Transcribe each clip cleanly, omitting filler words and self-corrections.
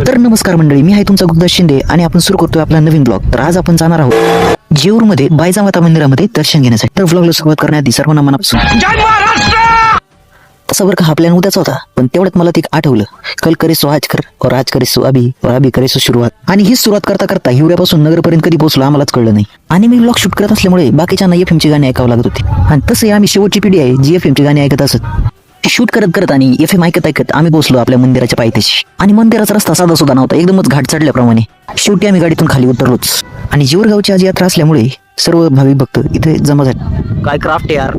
तर नमस्कार मंडळी, मी आहे तुमचा गुप्ता शिंदे आणि आपण सुरू करतोय आपला नवीन ब्लॉग. तर आज आपण जाणार आहोत जेऊरमध्ये बायजा माता मंदिरामध्ये दर्शन घेण्यासाठी. तर ब्लॉगला सुरुवात करण्याआधी सर्वांना मनापासून तसा बरं का हा प्लॅन उद्याचा होता, पण तेवढ्यात मला ते आठवलं, कल करे सो आज कर और आज करे सो अभी और अभी करे सो सुरुवात. आणि ही सुरुवात करता करता हिवऱ्यापासून नगरपर्यंत कधी पोहोचलो आम्हालाच कळलं नाही. आणि मी ब्लॉग शूट करत असल्यामुळे बाकीच्यांना FM ची गाणी ऐकावं लागत होती. आणि तसंही आम्ही शेवटची पिढी आहे जी FM ची गाणी ऐकत असत. शूट करत करत आणि FM ऐकत ऐकत आम्ही पोहोचलो आपल्या मंदिराच्या पायथ्याशी. आणि मंदिराचा रस्ता साधा सुद्धा नव्हता, एकदमच घाट चढल्याप्रमाणे. शेवटी आम्ही गाडीतून खाली उतरलोच. आणि जेऊरगावची आज यात्रा असल्यामुळे सर्व भाविक भक्त इथे जमा झाले. काय क्राफ्ट आहे यार.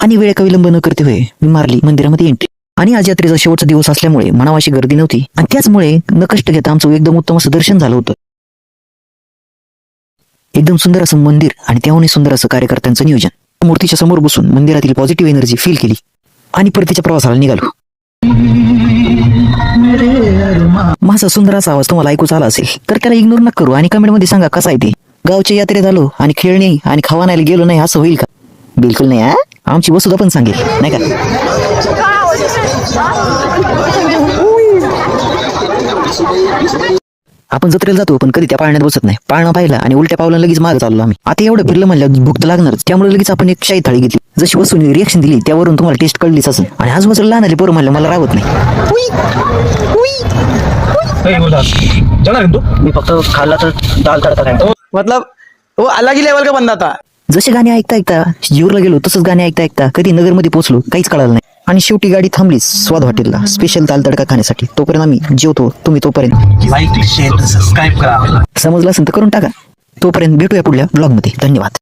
आणि वेळ का विलंब न करते होय मी मारली मंदिरामध्ये एंट्री. आणि आज यात्रेचा शेवटचा दिवस असल्यामुळे मनावाशी गर्दी नव्हती आणि त्याचमुळे न कष्ट घेता आमचं एकदम उत्तम असं दर्शन झालं होतं. एकदम सुंदर असं मंदिर आणि त्याहूनही सुंदर असं कार्यकर्त्यांचं नियोजन. मूर्तीच्या समोर बसून मंदिरातील पॉझिटिव्ह एनर्जी फील केली आणि परतीच्या प्रवासाला निघालो. माझा सुंदर असा आवाज तुम्हाला ऐकूच आला असेल तर त्याला इग्नोर नका करू आणि कमेंट मध्ये सांगा कसा आहे ते. गावच्या यात्रेत आलो आणि खेळणे आणि खावा नाही गेलो नाही असं होईल का? बिलकुल नाही. आमची वसुधा पण सांगेल नाही का. आपण जत्रेला जातो पण कधी त्या पाळण्यात बसत नाही. पाळणा पाहिला आणि उलट्या पावलं लगेच मागे चाललो आम्ही. आता एवढं फिरलं म्हणलं भूक तर लागणारच, त्यामुळे लगेच आपण एक शाही थाळी घेतली. जशी वसून रिएक्शन दिली त्यावरून तुम्हाला टेस्ट कळलीच असेल. आणि आजूबाजूला लहान आले पोरं म्हणलं मला राहत नाही. मी फक्त खाल्ला तर दाल तडका काय मतलब वो अलग ही लेवल का बंदा था. जसे गाणे ऐकता ऐकता जेऊरला गेलो तसंच गाणे ऐकता ऐकता कधी नगरमध्ये पोहोचलो काहीच कळालं नाही. आणि शेवटी गाडी थांबलीच स्वाद हॉटेलला स्पेशल दाल तडका खाण्यासाठी. तोपर्यंत आम्ही जेवतो, तुम्ही तोपर्यंत लाईक शेअर सबस्क्राईब करा. समजलं असेल तर करून टाका. तोपर्यंत भेटूया पुढल्या ब्लॉगमध्ये. धन्यवाद.